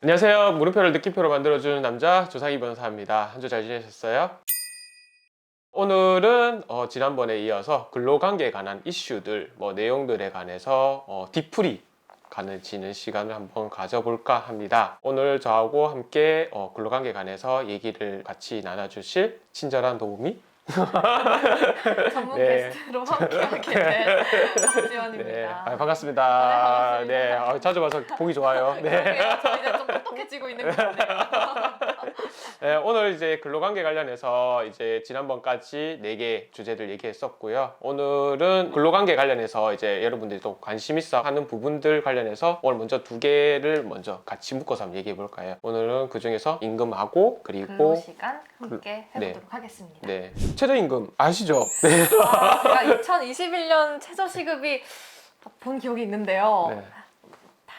안녕하세요. 물음표를 느낌표로 만들어주는 남자 조상희 변호사입니다. 한 주 잘 지내셨어요? 오늘은 지난번에 이어서 근로관계에 관한 이슈들, 내용들에 관해서 뒤풀이 가능지는 시간을 한번 가져볼까 합니다. 오늘 저하고 함께 근로관계에 관해서 얘기를 같이 나눠주실 친절한 도우미 전문 네. 게스트로 함께하게 된 박지원입니다. 네, 반갑습니다. 네, 반갑습니다. 자주 봐서 보기 좋아요. 네. 그러게요. 저 이제 좀 똑똑해지고 있는 것 같네요. 네, 오늘 이제 근로관계 관련해서 이제 지난번까지 4개 주제들 얘기했었고요. 오늘은 근로관계 관련해서 이제 여러분들이 또 관심 있어 하는 부분들 관련해서 오늘 먼저 2개를 먼저 같이 묶어서 한번 얘기해 볼까요? 오늘은 그 중에서 임금하고 그리고 근로시간 함께 해보도록 네. 하겠습니다. 네, 최저임금 아시죠? 네. 제가 2021년 최저시급이 본 기억이 있는데요. 네.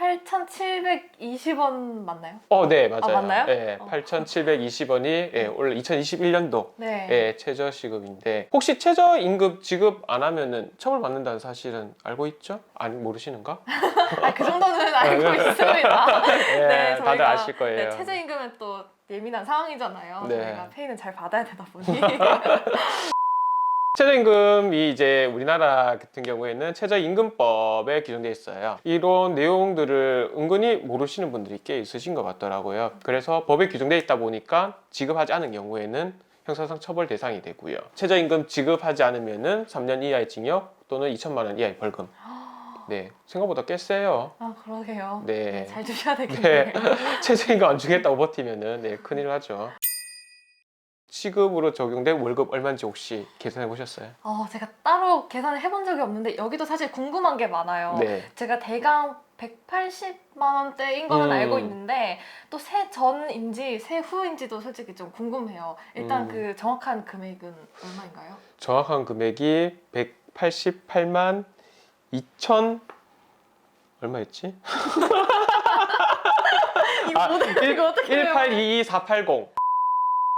8,720원 맞나요? 네, 맞아요. 맞나요? 네, 8,720원이 원래 2021년도 네. 최저시급인데 혹시 최저임금 지급 안 하면은 처벌받는다는 사실은 알고 있죠? 아니 모르시는가? 그 정도는 알고 있습니다. 네, 다들 저희가, 아실 거예요. 네, 최저임금은 또 예민한 상황이잖아요. 네. 저희가 페이는 잘 받아야 되다 보니. 최저임금이 이제 우리나라 같은 경우에는 최저임금법에 규정되어 있어요. 이런 내용들을 은근히 모르시는 분들이 꽤 있으신 것 같더라고요. 그래서 법에 규정되어 있다 보니까 지급하지 않은 경우에는 형사상 처벌 대상이 되고요. 최저임금 지급하지 않으면은 3년 이하의 징역 또는 2천만 원 이하의 벌금. 네, 생각보다 꽤 세요. 아, 그러게요. 네. 잘 주셔야 되겠네요. 네, 최저임금 안 주겠다고 버티면은 큰일 나죠. 시급으로 적용된 월급 얼마인지 혹시 계산해 보셨어요? 제가 따로 계산을 해본 적이 없는데 여기도 사실 궁금한 게 많아요. 네. 제가 대강 180만 원대인 거는 알고 있는데 또 세 전인지 세 후인지도 솔직히 좀 궁금해요. 일단 그 정확한 금액은 얼마인가요? 정확한 금액이 188만 2천 얼마였지? 이거 어떻게 1822480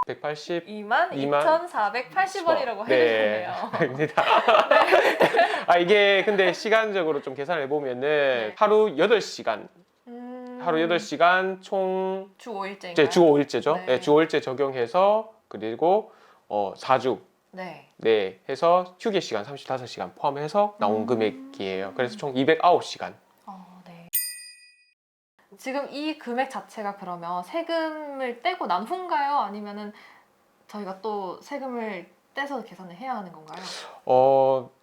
180 22,480원이라고 네. 해주셨네요. 입니다. 이게 근데 시간적으로 좀 계산을 해보면은 네. 하루 8시간 하루 8시간 총 주 5일째인가요? 이제 주 5일제죠. 네. 네, 주 5일제 적용해서 그리고 4주 네. 네, 해서 휴게 시간 35시간 포함해서 나온 금액이에요. 그래서 총 209시간. 네. 지금 이 금액 자체가 그러면 세금을 떼고 난 후인가요? 아니면은 저희가 또 세금을 떼서 계산을 해야 하는 건가요?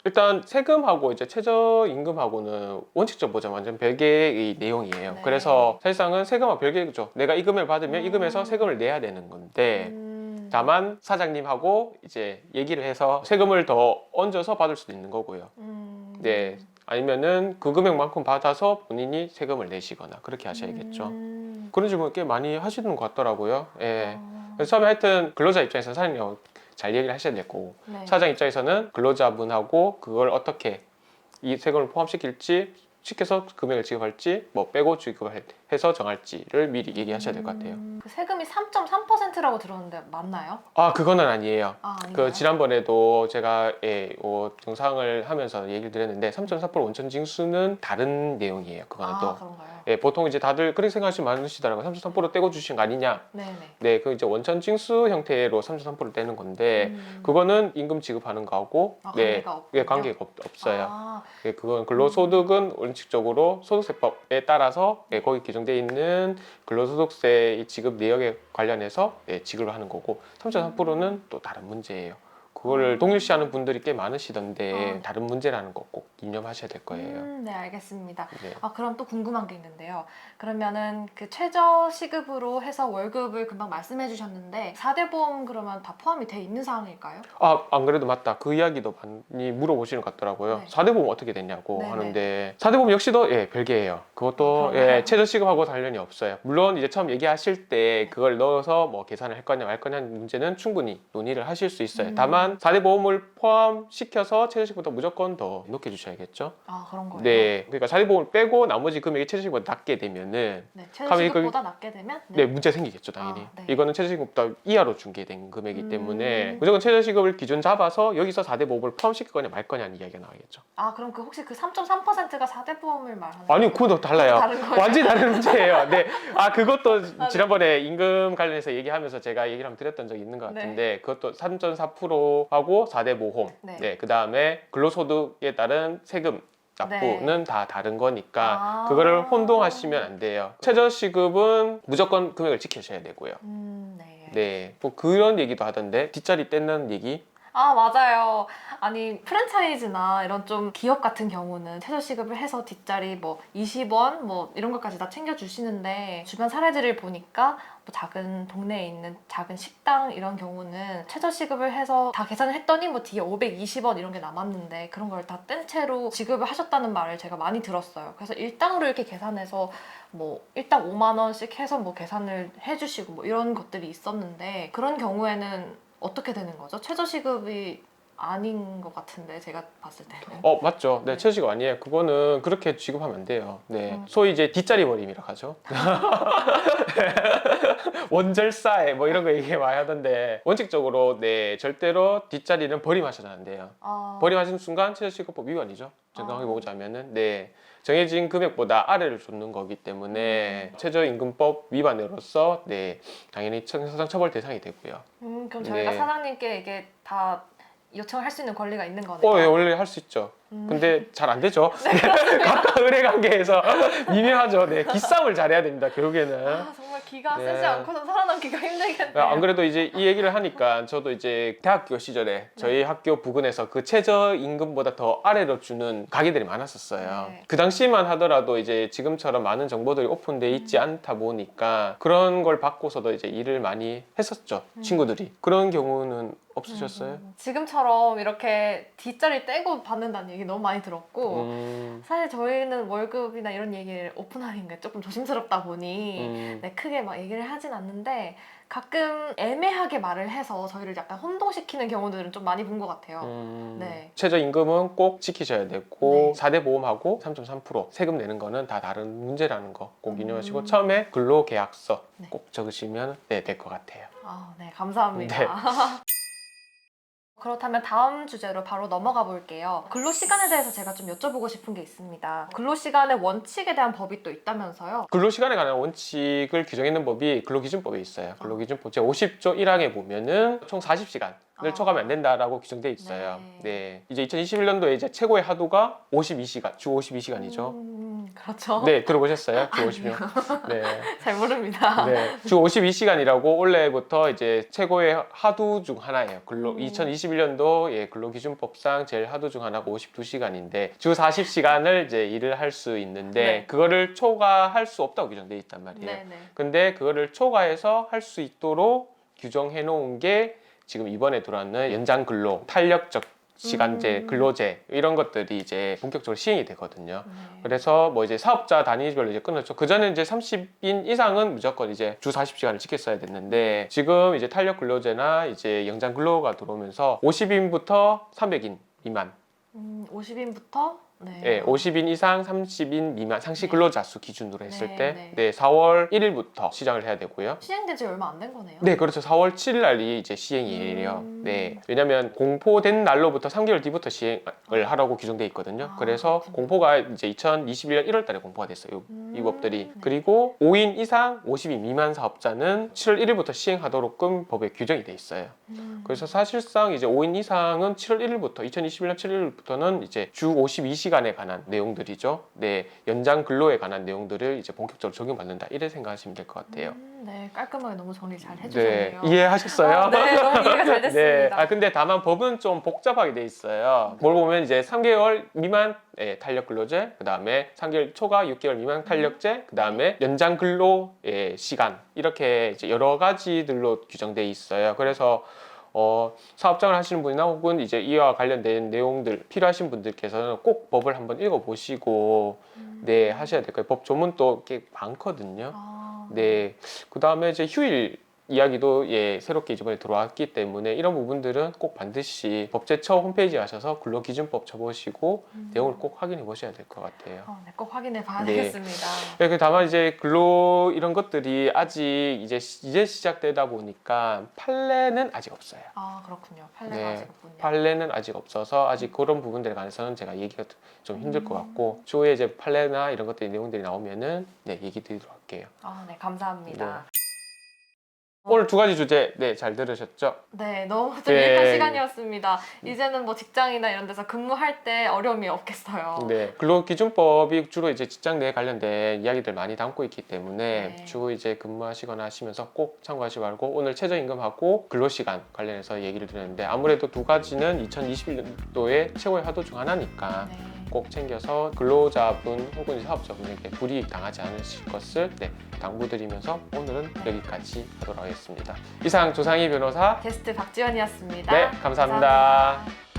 일단 세금하고 이제 최저임금하고는 원칙적으로 보자면 완전 별개의 내용이에요. 네. 그래서 사실상은 세금하고 별개죠. 내가 이 금액을 받으면 이 금액에서 세금을 내야 되는 건데 다만 사장님하고 이제 얘기를 해서 세금을 더 얹어서 받을 수도 있는 거고요. 네. 아니면은 그 금액만큼 받아서 본인이 세금을 내시거나 그렇게 하셔야겠죠. 그런 질문 꽤 많이 하시는 것 같더라고요. 예. 그래서 처음에 하여튼 근로자 입장에서는 사장님 잘 얘기를 하셔야 될 거고 네. 사장 입장에서는 근로자분하고 그걸 어떻게 이 세금을 포함시킬지 시켜서 금액을 지급할지 빼고 지급을 해서 정할지를 미리 얘기하셔야 될 것 같아요. 그 세금이 3.3%라고 들었는데 맞나요? 그거는 아니에요. 아닌가요? 그 지난번에도 제가 영상을 하면서 얘기를 드렸는데 3.4% 원천 징수는 다른 내용이에요. 그거는 또 그런가요? 보통 이제 다들 그렇게 생각하시면 많으시더라고요. 3.3% 떼고 주신 거 아니냐? 네네. 네, 그 이제 원천 징수 형태로 3.3% 떼는 건데 그거는 임금 지급하는 거하고 관계가 없군요. 관계가 없어요. 아, 그건 근로소득은 원칙적으로 소득세법에 따라서 거기 규정되어 있는 근로소득세 지급 내역에 관련해서 지급을 하는 거고 3.3%는 또 다른 문제예요. 그거를 동일시하는 분들이 꽤 많으시던데 다른 문제라는 거 꼭 유념하셔야 될 거예요. 네, 알겠습니다. 네. 그럼 또 궁금한 게 있는데요. 그러면은 그 최저 시급으로 해서 월급을 금방 말씀해 주셨는데 4대 보험 그러면 다 포함이 돼 있는 상황일까요? 안 그래도 맞다. 그 이야기도 많이 물어보시는 것 같더라고요. 네. 4대 보험 어떻게 됐냐고 네네. 하는데 4대 보험 역시도 별개예요. 그것도 그런가요? 최저 시급하고 관련이 없어요. 물론 이제 처음 얘기하실 때 그걸 넣어서 계산을 할 거냐 말 거냐는 문제는 충분히 논의를 하실 수 있어요. 다만 다만 4대 보험을 포함시켜서 최저시급보다 무조건 더 높게 주셔야겠죠. 아, 그런 거예요? 네, 그러니까 4대 보험을 빼고 나머지 금액이 최저시급보다 낮게 되면은 네, 최저시급보다 낮게 되면 네, 문제 생기겠죠, 당연히. 아, 네. 이거는 최저시급보다 이하로 중계된 금액이기 때문에 무조건 최저시급을 기준 잡아서 여기서 4대 보험을 포함시킬 거냐 말 거냐는 이야기가 나와야겠죠. 아, 그럼 그 혹시 그 3.3%가 4대 보험을 말하는 아니, 그건 달라요. 다른 거예요? 완전히 다른 문제예요. 네. 아, 그것도 네. 지난번에 임금 관련해서 얘기하면서 제가 얘기를 한번 드렸던 적이 있는 것 같은데 그것도 3.4%하고 4대 보험, 네. 네, 그 다음에 근로소득에 따른 세금 납부는 다 다른 거니까 아. 그거를 혼동하시면 안 돼요. 최저시급은 무조건 금액을 지켜셔야 되고요. 네. 네, 뭐 그런 얘기도 하던데 뒷자리 떼는 얘기. 아, 맞아요. 아니, 프랜차이즈나 이런 좀 기업 같은 경우는 최저시급을 해서 뒷자리 뭐 20원 뭐 이런 것까지 다 챙겨주시는데 주변 사례들을 보니까 뭐 작은 동네에 있는 작은 식당 이런 경우는 최저시급을 해서 다 계산을 했더니 뭐 뒤에 520원 이런 게 남았는데 그런 걸 다 뗀 채로 지급을 하셨다는 말을 제가 많이 들었어요. 그래서 일당으로 이렇게 계산해서 뭐 일당 5만 원씩 해서 뭐 계산을 해주시고 뭐 이런 것들이 있었는데 그런 경우에는 어떻게 되는 거죠? 최저시급이 아닌 것 같은데 제가 봤을 때는. 맞죠. 네, 네. 최저시급 아니에요. 그거는 그렇게 지급하면 안 돼요. 네, 음. 소위 이제 뒷자리 버림이라고 하죠. 원절사에 뭐 이런 거 얘기 많이 하던데 원칙적으로 네, 절대로 뒷자리는 버림하셔도 안 돼요. 버림하시는 순간 최저시급법 위반이죠. 정확하게 보자면은 네, 정해진 금액보다 아래를 줬는 거기 때문에 최저임금법 위반으로서 네, 당연히 형사처벌 대상이 되고요. 그럼 저희가 네. 사장님께 이게 다 요청을 할 수 있는 권리가 있는 거네요. 예, 원래 할 수 있죠. 근데 잘 안 되죠. 각각 의뢰 관계에서 미묘하죠. 네, 기싸움을 잘해야 됩니다. 결국에는. 아, 정말 기가 네. 세지 않고서 살아남기가 힘들겠네요. 안 그래도 이제 이 얘기를 하니까 저도 이제 대학교 시절에 저희 학교 부근에서 그 최저임금보다 더 아래로 주는 가게들이 많았었어요. 네. 그 당시만 하더라도 이제 지금처럼 많은 정보들이 오픈돼 있지 않다 보니까 그런 걸 받고서도 이제 일을 많이 했었죠. 친구들이. 그런 경우는 없으셨어요? 지금처럼 이렇게 뒷자리 떼고 받는다는 얘기 너무 많이 들었고 사실 저희는 월급이나 이런 얘기를 오픈하는 게 조금 조심스럽다 보니 네, 크게 막 얘기를 하진 않는데 가끔 애매하게 말을 해서 저희를 약간 혼동시키는 경우들은 좀 많이 본 것 같아요. 네. 최저임금은 꼭 지키셔야 되고 네. 4대 보험하고 3.3% 세금 내는 거는 다 다른 문제라는 거 꼭 인용하시고 처음에 근로계약서 네. 꼭 적으시면 네, 될 것 같아요. 아, 네, 감사합니다. 네. 그렇다면 다음 주제로 바로 넘어가 볼게요. 근로시간에 대해서 제가 좀 여쭤보고 싶은 게 있습니다. 근로시간의 원칙에 대한 법이 또 있다면서요? 근로시간에 관한 원칙을 규정했는 법이 근로기준법에 있어요. 근로기준법 제50조 1항에 보면은 총 40시간을 초과하면 안 된다라고 규정돼 있어요. 네. 이제 2021년도에 이제 최고의 하도가 52시간, 주 52시간이죠. 그렇죠. 네, 들어보셨어요? 주 52시간. 네. 잘 모릅니다. 네, 주 52시간이라고 원래부터 이제 최고의 하두 중 하나예요. 2021년도 예, 근로기준법상 제일 하두 중 하나가 52시간인데 주 40시간을 이제 일을 할 수 있는데 네. 그거를 초과할 수 없다고 규정돼 있단 말이에요. 네네. 근데 그거를 초과해서 할 수 있도록 규정해 놓은 게 지금 이번에 들어왔는 연장 근로, 탄력적 시간제, 근로제 이런 것들이 이제 본격적으로 시행이 되거든요. 그래서 뭐 이제 사업자 단위별로 이제 끊었죠. 그 전에 이제 30인 이상은 무조건 이제 주 40시간을 지켰어야 됐는데 지금 이제 탄력 근로제나 이제 연장 근로가 들어오면서 50인부터 300인 미만, 50인부터 네. 예, 50인 이상 30인 미만 상시 네. 근로자 수 기준으로 했을 네, 때 네. 네, 4월 1일부터 시작을 해야 되고요. 시행된 지 얼마 안 된 거네요. 네, 그렇죠. 4월 7일 날이 이제 시행이에요. 네. 왜냐면 공포된 날로부터 3개월 뒤부터 시행을 하라고 규정돼 있거든요. 아, 그래서 그렇군요. 공포가 이제 2021년 1월 달에 공포가 됐어요. 이 법들이. 네. 그리고 5인 이상 50인 미만 사업자는 7월 1일부터 시행하도록끔 법에 규정이 돼 있어요. 그래서 사실상 이제 5인 이상은 7월 1일부터 2021년 7일부터는 이제 주 52시간에 관한 내용들이죠. 네, 연장 근로에 관한 내용들을 이제 본격적으로 적용받는다. 이래 생각하시면 될 것 같아요. 네, 깔끔하게 너무 정리 잘 네, 해주셨네요. 이해하셨어요? 네, 너무 이해가 잘 됐습니다. 네, 근데 다만 법은 좀 복잡하게 돼 있어요. 뭘 보면 이제 3개월 미만 탄력 근로제, 그 다음에 3개월 초과 6개월 미만 탄력제, 그 다음에 연장 근로 시간 이렇게 이제 여러 가지들로 규정돼 있어요. 그래서 사업장을 하시는 분이나 혹은 이제 이와 관련된 내용들 필요하신 분들께서는 꼭 법을 한번 읽어보시고 네, 하셔야 될 거예요. 법 조문도 꽤 많거든요. 네, 그 다음에 이제 휴일 이야기도 새롭게 이번에 들어왔기 때문에 이런 부분들은 꼭 반드시 법제처 홈페이지에 가셔서 근로기준법 쳐보시고 내용을 꼭 확인해 보셔야 될 것 같아요. 네, 꼭 확인해 봐야 네. 되겠습니다. 네, 다만 이제 근로 이런 것들이 아직 이제 시작되다 보니까 판례는 아직 없어요. 아, 그렇군요. 판례가 네, 아직 없군요. 판례는 아직 없어서 아직 그런 부분들에 관해서는 제가 얘기가 좀 힘들 것 같고 추후에 이제 판례나 이런 것들 내용들이 나오면은 얘기 드리도록 할게요. 네, 감사합니다. 오늘 두 가지 주제 잘 들으셨죠? 네, 너무 좀 네. 유익한 시간이었습니다. 이제는 뭐 직장이나 이런 데서 근무할 때 어려움이 없겠어요. 네, 근로기준법이 주로 이제 직장 내에 관련된 이야기들 많이 담고 있기 때문에 네. 주로 이제 근무하시거나 하시면서 꼭 참고하시기 바라고 오늘 최저임금하고 근로시간 관련해서 얘기를 드렸는데 아무래도 두 가지는 2021년도의 최고의 화두 중 하나니까 네. 꼭 챙겨서 근로자분 혹은 사업자분에게 불이익 당하지 않으실 것을 당부드리면서 오늘은 여기까지 하도록 하겠습니다. 이상 조상희 변호사 게스트 박지원이었습니다. 네, 감사합니다.